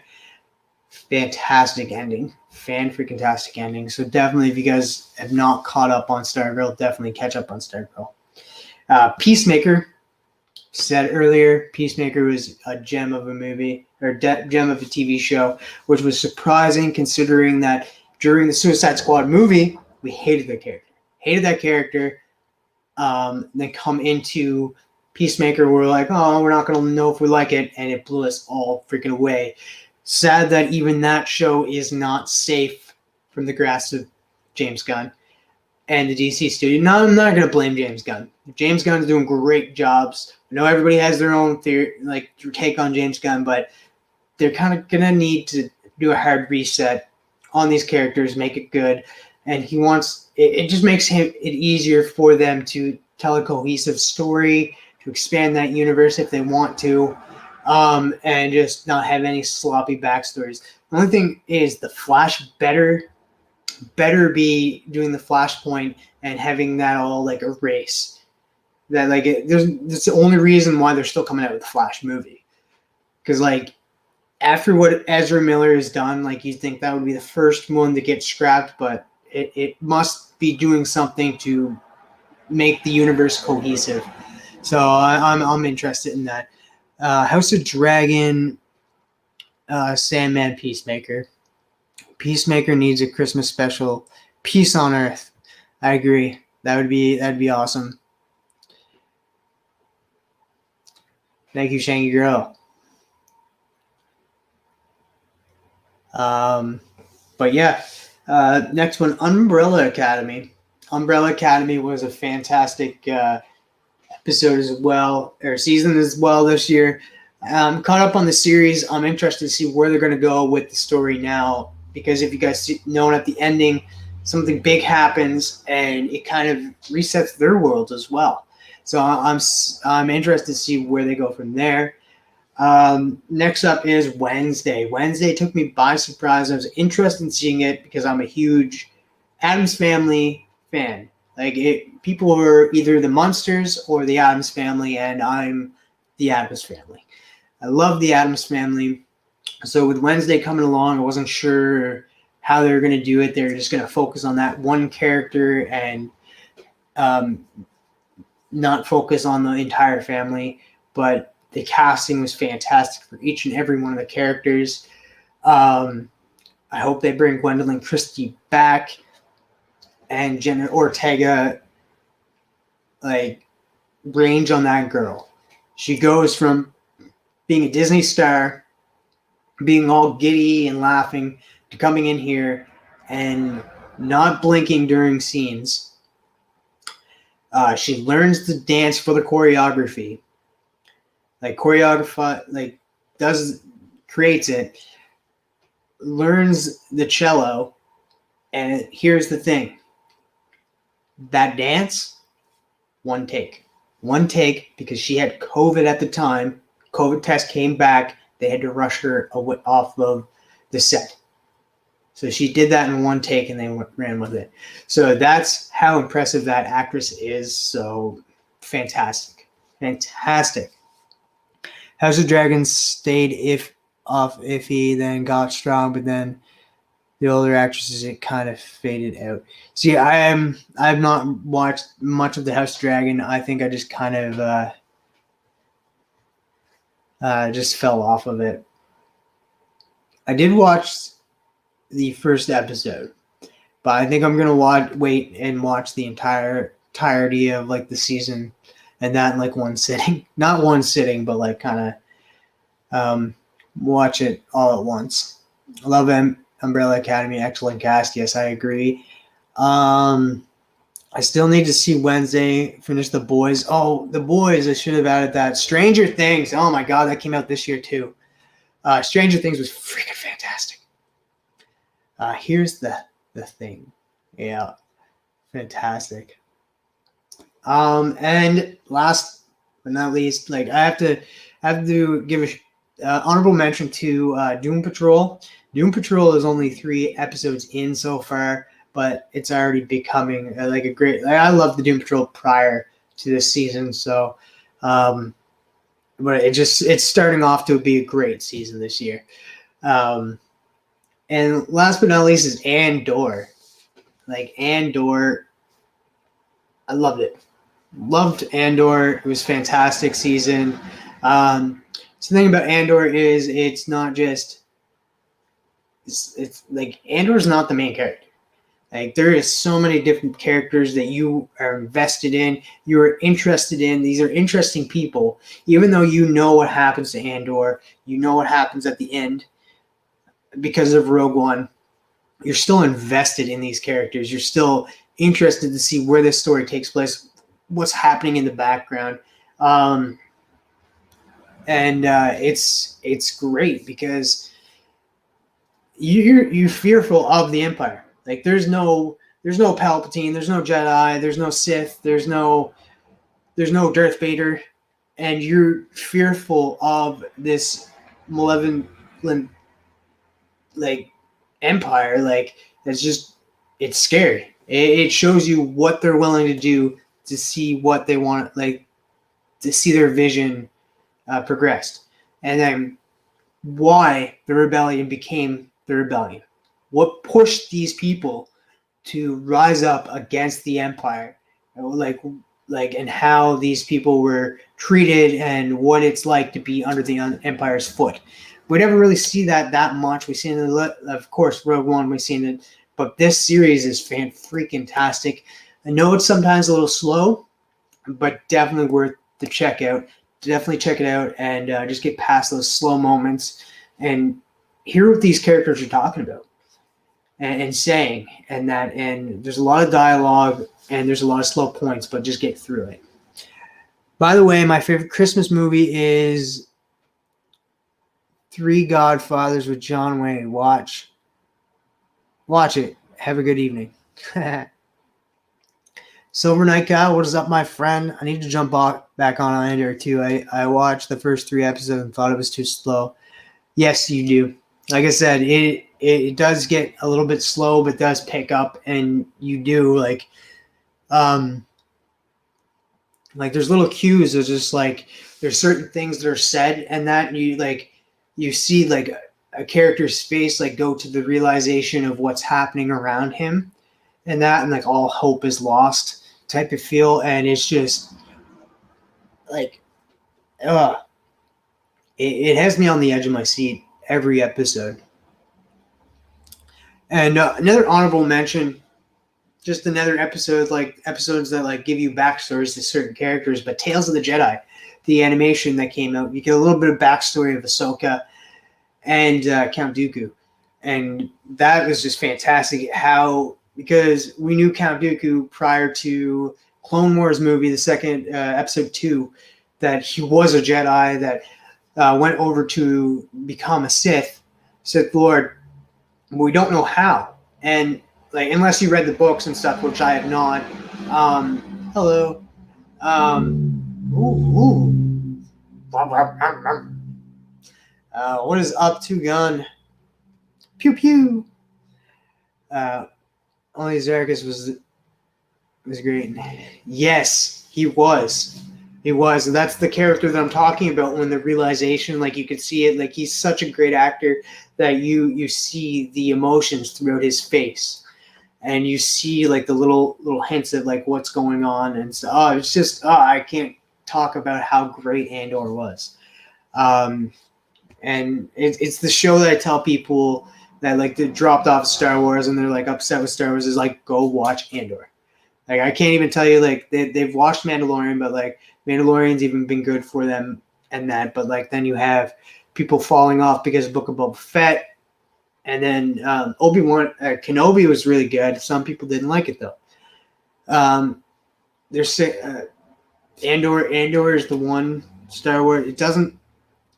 Fantastic ending. Fan-freaking-tastic ending. So definitely, if you guys have not caught up on Stargirl, definitely catch up on Stargirl. Peacemaker. Said earlier, Peacemaker was a gem of a movie, or gem of a TV show, which was surprising considering that during the Suicide Squad movie, we hated that character. Then come into Peacemaker, we're like, oh, we're not going to know if we like it, and it blew us all freaking away. Sad that even that show is not safe from the grasp of James Gunn and the DC studio. No, I'm not going to blame James Gunn. James Gunn's doing great jobs. I know everybody has their own theory, like take on James Gunn, but they're kind of going to need to do a hard reset on these characters, make it good. And he wants it just makes it easier for them to tell a cohesive story, to expand that universe if they want to, and just not have any sloppy backstories. The only thing is the Flash better be doing the Flashpoint and having that all like erase. That like that's the only reason why they're still coming out with the Flash movie. Because like after what Ezra Miller has done, like you think that would be the first one to get scrapped, but it must be doing something to make the universe cohesive. So I'm interested in that. House of Dragon, Sandman, Peacemaker. Peacemaker needs a Christmas special. Peace on Earth. I agree. That'd be awesome. Thank you, Shangy Girl. But yeah, next one, Umbrella Academy. Umbrella Academy was a fantastic episode as well, or season as well this year. Caught up on the series. I'm interested to see where they're going to go with the story now because if you guys know at the ending, something big happens and it kind of resets their world as well. So I'm interested to see where they go from there. Next up is Wednesday. Wednesday took me by surprise. I was interested in seeing it because I'm a huge Addams Family fan. Like people were either the Munsters or the Addams Family, and I'm the Addams Family. I love the Addams Family. So with Wednesday coming along, I wasn't sure how they were going to do it. They're just going to focus on that one character and not focus on the entire family. But the casting was fantastic for each and every one of the characters. I hope they bring Gwendolyn Christie back and Jenna Ortega, like, range on that girl. She goes from being a Disney star, being all giddy and laughing, to coming in here and not blinking during scenes. She learns to dance for the choreography. Creates it, learns the cello, and here's the thing. That dance, one take, because she had COVID at the time. COVID test came back. They had to rush her off of the set. So she did that in one take and they ran with it. So that's how impressive that actress is. So fantastic. House of Dragons stayed iffy, then got strong, but then the older actresses, it kind of faded out. See, I've not watched much of the House of Dragon. I think I just kind of just fell off of it. I did watch the first episode, but I think I'm gonna wait and watch the entirety of like the season, and that in like one sitting. Not one sitting, but like kind of watch it all at once. I love Umbrella Academy, excellent cast. Yes, I agree. I still need to see Wednesday, finish The Boys. Oh, The Boys, I should have added that. Stranger Things. Oh my God, that came out this year too. Stranger Things was freaking fantastic. Here's the thing. Yeah, fantastic. And last but not least, like I have to give a honorable mention to Doom Patrol. Doom Patrol is only 3 episodes in so far, but it's already becoming like a great. I love the Doom Patrol prior to this season, so but it's starting off to be a great season this year. And last but not least is Andor. Like Andor, I loved it. Loved Andor. It was a fantastic season. So the thing about Andor is it's not just it's like Andor's not the main character. Like there is so many different characters that you are invested in, you are interested in. These are interesting people. Even though you know what happens to Andor, you know what happens at the end because of Rogue One, you're still invested in these characters. You're still interested to see where this story takes place, what's happening in the background. It's great because you're fearful of the Empire. Like there's no Palpatine, there's no Jedi, there's no Sith, there's no Darth Vader, and you're fearful of this malevolent like Empire. Like it's scary. It shows you what they're willing to do to see what they want, like to see their vision progressed, and then why the rebellion became the rebellion. What pushed these people to rise up against the Empire, like and how these people were treated and what it's like to be under the Empire's foot. We never really see that much. We've seen it, of course, Rogue One. We've seen it, but this series is freaking-tastic. I know it's sometimes a little slow, but definitely worth the check out. Definitely check it out and just get past those slow moments and hear what these characters are talking about and saying, and there's a lot of dialogue and there's a lot of slow points, but just get through it. By the way, my favorite Christmas movie is Three Godfathers with John Wayne. Watch Watch it. Have a good evening. Silver Night Guy, what is up, my friend? I need to jump back on Andor too. I watched the first 3 episodes and thought it was too slow. Yes, you do. Like I said, it does get a little bit slow, but does pick up, and you do like there's little cues. There's just like there's certain things that are said, and that you see like a character's face like go to the realization of what's happening around him, and like all hope is lost type of feel, and it's just like it has me on the edge of my seat every episode. And another honorable mention, just another episode, like episodes that like give you backstories to certain characters, but Tales of the Jedi, the animation that came out, you get a little bit of backstory of Ahsoka and Count Dooku, and that was just fantastic. Because we knew Count Dooku prior to Clone Wars movie, the second episode 2, that he was a Jedi that went over to become a Sith Lord. We don't know how, and like unless you read the books and stuff, which I have not. Hello. What is up, Two Gun? Pew pew. Only Zarkus was great. Yes, he was. He was, and that's the character that I'm talking about. When the realization, like you could see it, like he's such a great actor that you see the emotions throughout his face, and you see like the little hints of like what's going on, and so it's just I can't talk about how great Andor was. And it's the show that I tell people that like they dropped off Star Wars and they're like upset with Star Wars is like go watch Andor. Like I can't even tell you like they've watched Mandalorian, but like Mandalorian's even been good for them and that. But like then you have people falling off because of Book of Boba Fett, and then Obi-Wan Kenobi was really good. Some people didn't like it though. There's Andor is the one Star Wars.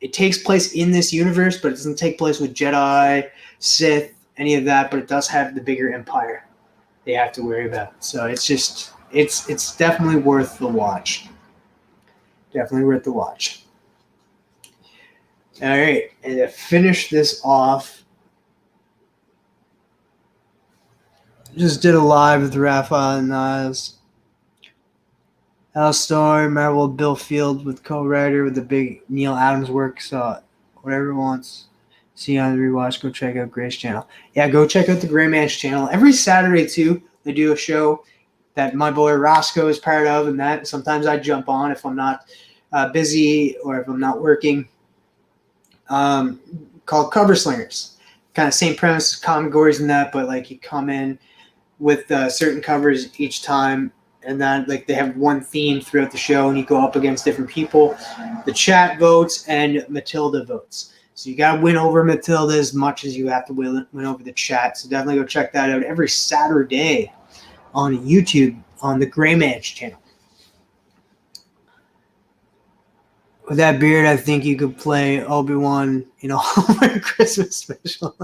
It takes place in this universe, but it doesn't take place with Jedi, Sith, any of that. But it does have the bigger empire they have to worry about. So it's definitely worth the watch. Definitely worth the watch. All right, and to finish this off, just did a live with Raphael and Niles. Al Starr, Marvel, Bill Field with co-writer with the big Neil Adams work. So whatever wants see on the rewatch, go check out Gray's channel. Yeah, go check out the Gray Man's channel. Every Saturday too, they do a show that my boy Roscoe is part of, and that sometimes I jump on if I'm not busy or if I'm not working. Called Cover Slingers. Kind of same premise, categories and that, but like you come in with certain covers each time, and then like they have one theme throughout the show, and you go up against different people. The chat votes and Matilda votes. So you got to win over Matilda as much as you have to win over the chat. So definitely go check that out every Saturday on YouTube on the Gray Man's channel. With that beard, I think you could play Obi-Wan in a Hallmark Christmas special.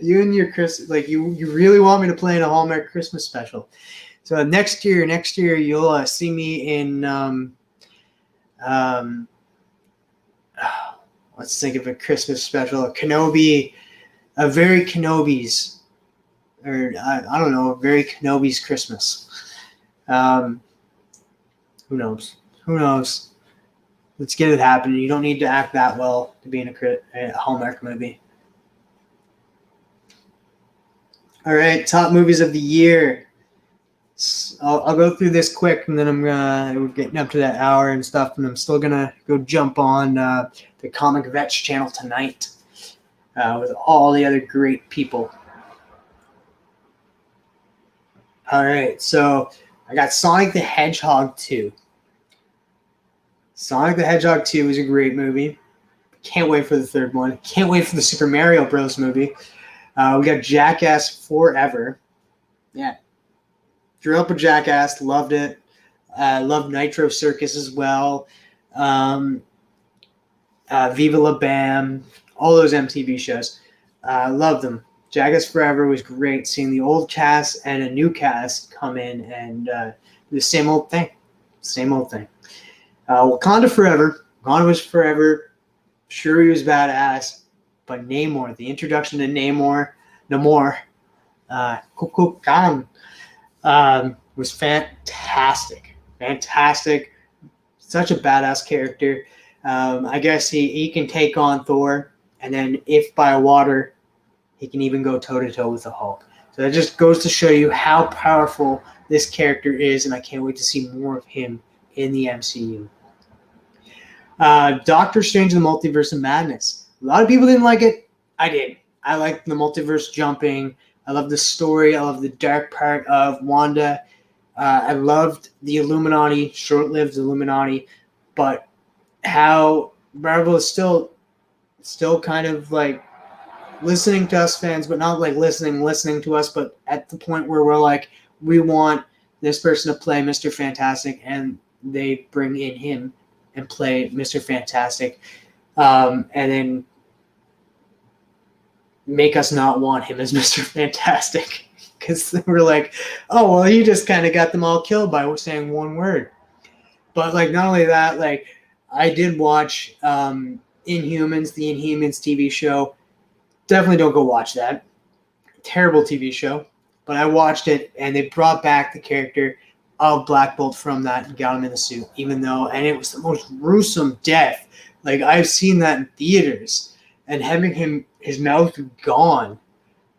You and your Chris, like you really want me to play in a Hallmark Christmas special. So next year you'll see me in let's think of a Christmas special, a very Kenobi's, or I don't know, a very Kenobi's Christmas. Who knows? Let's get it happening. You don't need to act that well to be in a Hallmark movie. All right, top movies of the year. I'll go through this quick, and then we're getting up to that hour and stuff, and I'm still gonna go jump on the Comic Vets channel tonight with all the other great people. All right, so I got Sonic the Hedgehog 2. Sonic the Hedgehog 2 is a great movie. Can't wait for the third one. Can't wait for the Super Mario Bros. Movie. We got Jackass Forever. Yeah. Grew up with Jackass. Loved it. Loved Nitro Circus as well. Viva La Bam. All those MTV shows. Loved them. Jagged's Forever was great. Seeing the old cast and a new cast come in and the same old thing. Same old thing. Wakanda Forever. Wakanda was forever. Shuri was badass. But Namor, the introduction to Namor, Kukulkan, was fantastic. Fantastic. Such a badass character. I guess he can take on Thor, and then if by water, he can even go toe-to-toe with the Hulk. So that just goes to show you how powerful this character is, and I can't wait to see more of him in the MCU. Doctor Strange and the Multiverse of Madness. A lot of people didn't like it. I did. I liked the multiverse jumping. I love the story. I love the dark part of Wanda. I loved the Illuminati, short-lived Illuminati, but how Marvel is still kind of like listening to us fans, but not like listening to us, but at the point where we're like, we want this person to play Mr. Fantastic, and they bring in him and play Mr. Fantastic, and then make us not want him as Mr. Fantastic, because we're like, oh, well, he just kind of got them all killed by saying one word. But like, not only that, like, I did watch Inhumans, the Inhumans TV show. Definitely don't go watch that. Terrible TV show. But I watched it, and they brought back the character of Black Bolt from that and got him in the suit, and it was the most gruesome death. Like, I've seen that in theaters, and having his mouth gone,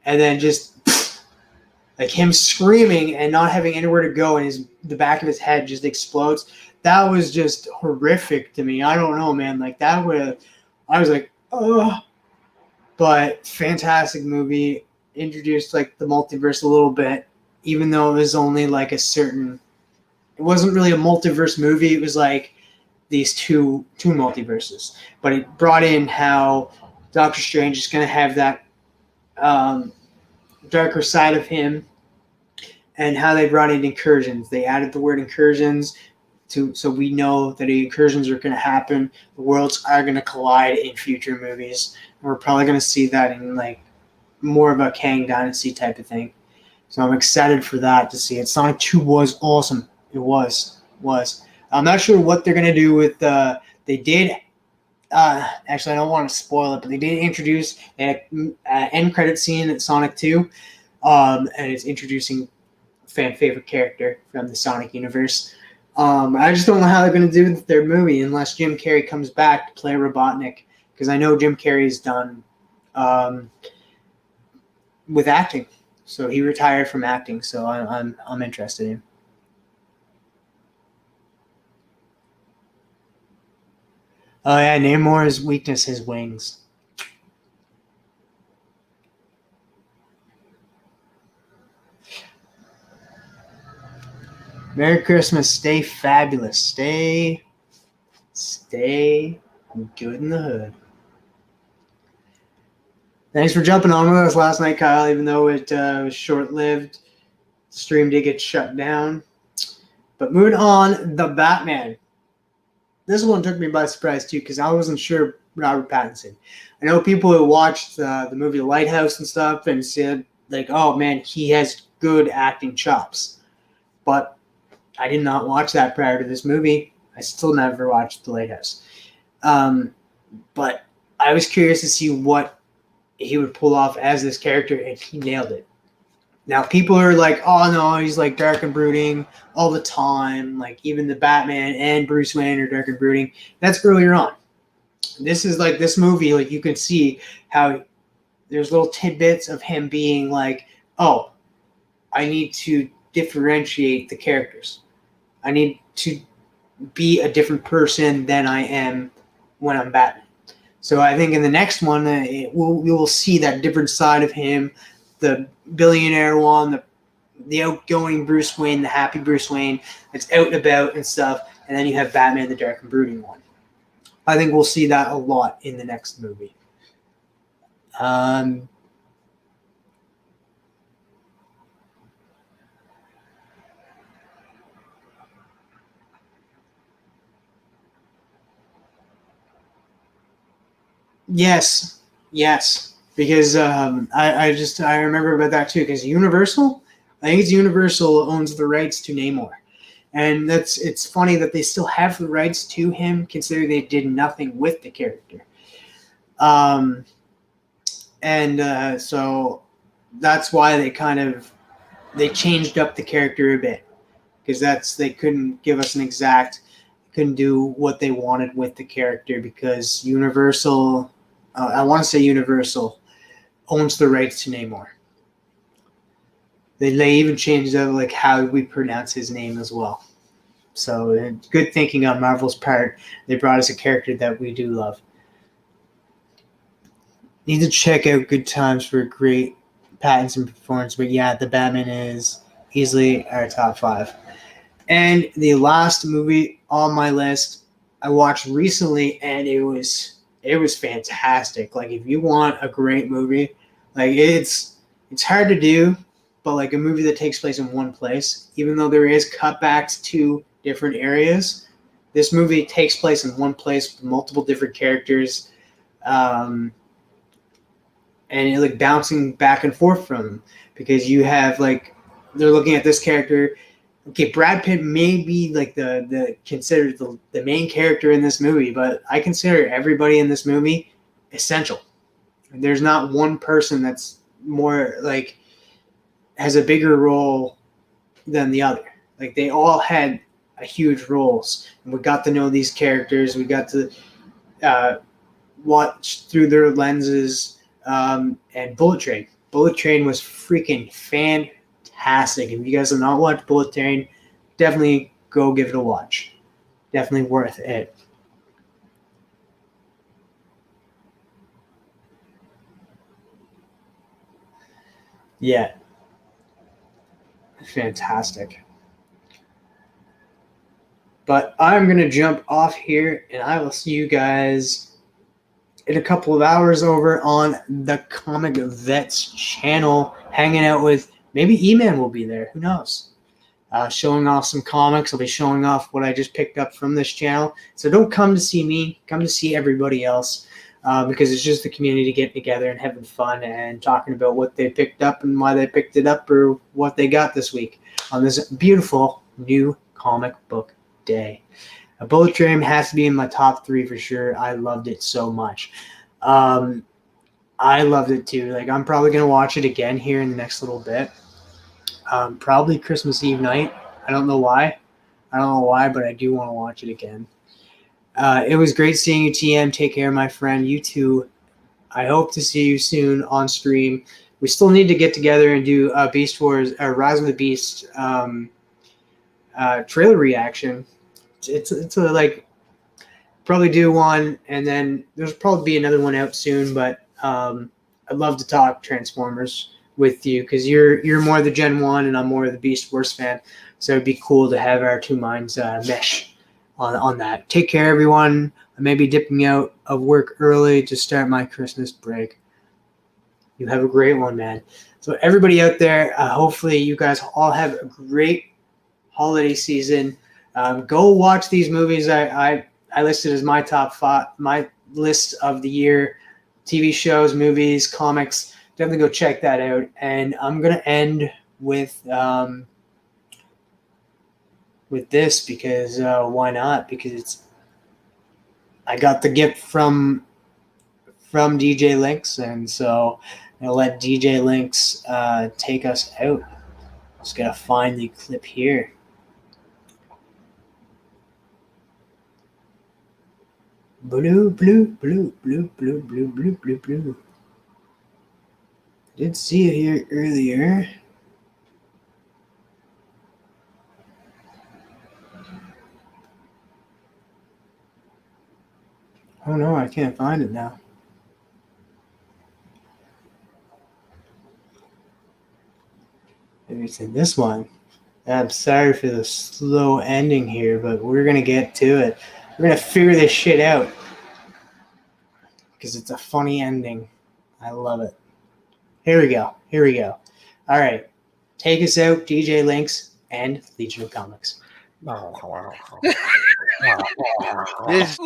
and then just like him screaming and not having anywhere to go, and the back of his head just explodes. That was just horrific to me. I don't know, man. Like, I was like, oh. But fantastic movie. Introduced like the multiverse a little bit, even though it was only like it wasn't really a multiverse movie. It was like these two multiverses. But it brought in how Doctor Strange is going to have that darker side of him, and how they brought in incursions. They added the word incursions so we know that incursions are going to happen. The worlds are going to collide in future movies. We're probably going to see that in like more of a Kang Dynasty type of thing. So I'm excited for that to see it. Sonic 2 was awesome. It was. I'm not sure what they're going to do with they did actually, I don't want to spoil it, but they did introduce an end credit scene at Sonic 2, and it's introducing a fan favorite character from the Sonic universe. I just don't know how they're going to do their movie unless Jim Carrey comes back to play Robotnik, because I know Jim Carrey's done with acting, so he retired from acting. So I'm interested in. Oh yeah, Namor's weakness, his wings. Merry Christmas. Stay fabulous. Stay good in the hood. Thanks for jumping on with us last night, Kyle, even though it was short-lived. The stream did get shut down. But moving on, The Batman. This one took me by surprise, too, because I wasn't sure Robert Pattinson. I know people who watched the movie Lighthouse and stuff and said, like, oh, man, he has good acting chops. But I did not watch that prior to this movie. I still never watched The Lighthouse. But I was curious to see what he would pull off as this character, and he nailed it. Now, people are like, oh, no, he's like dark and brooding all the time. Like, even the Batman and Bruce Wayne are dark and brooding. That's earlier on. This is like this movie, like, you can see how there's little tidbits of him being like, oh, I need to differentiate the characters. I need to be a different person than I am when I'm Batman. So I think in the next one, we will see that different side of him, the billionaire one, the outgoing Bruce Wayne, the happy Bruce Wayne that's out and about and stuff, and then you have Batman, the dark and brooding one. I think we'll see that a lot in the next movie. Yes. because I remember about that too. Because Universal, I think it's Universal owns the rights to Namor, and it's funny that they still have the rights to him, considering they did nothing with the character. So that's why they changed up the character a bit, because they couldn't give us couldn't do what they wanted with the character, because Universal, I want to say Universal, owns the rights to Namor. They even changed up like how we pronounce his name as well. So good thinking on Marvel's part. They brought us a character that we do love. Need to check out Good Times for a great Pattinson performance, but yeah, the Batman is easily our top 5. And the last movie on my list I watched recently, and it was fantastic. Like, if you want a great movie, like it's hard to do, but like a movie that takes place in one place, even though there is cutbacks to different areas, this movie takes place in one place with multiple different characters. And you're like bouncing back and forth from them, because you have like, they're looking at this character. Okay, Brad Pitt may be like considered the main character in this movie, but I consider everybody in this movie essential. There's not one person that's more like has a bigger role than the other. Like, they all had a huge roles, and we got to know these characters. We got to watch through their lenses. And Bullet Train. Bullet Train was freaking fantastic. If you guys have not watched Bullet Train, definitely go give it a watch. Definitely worth it. Yeah. Fantastic. But I'm going to jump off here, and I will see you guys in a couple of hours over on the Comic Vets channel, hanging out with, maybe E-Man will be there. Who knows? Showing off some comics. I'll be showing off what I just picked up from this channel. So don't come to see me. Come to see everybody else, because it's just the community getting together and having fun and talking about what they picked up and why they picked it up, or what they got this week on this beautiful new comic book day. A Bullet Train has to be in my top 3 for sure. I loved it so much. I loved it too. Like, I'm probably going to watch it again here in the next little bit. Probably Christmas Eve night. I don't know why, but I do want to watch it again. It was great seeing you, TM. Take care, my friend. You too. I hope to see you soon on stream. We still need to get together and do Beast Wars, Rise of the Beast trailer reaction. It's a, like, probably do one, and then there's probably be another one out soon. But I'd love to talk Transformers with you, because you're more the Gen 1 and I'm more the Beast Wars fan. So it'd be cool to have our two minds mesh on that. Take care, everyone. I may be dipping out of work early to start my Christmas break. You have a great one, man. So everybody out there, hopefully you guys all have a great holiday season. Go watch these movies I listed as my top 5, my list of the year, TV shows, movies, comics. Definitely go check that out. And I'm going to end with this, because why not? Because I got the gift from DJ LINX, and so I'm going to let DJ LINX take us out. Just got to find the clip here. Blue, blue, blue, blue, blue, blue, blue, blue, blue. Did see it here earlier. Oh no, I can't find it now. Maybe it's in this one. I'm sorry for the slow ending here, but we're going to get to it. We're going to figure this shit out, because it's a funny ending. I love it. Here we go. All right. Take us out, DJ LINX and Legion of Comics. This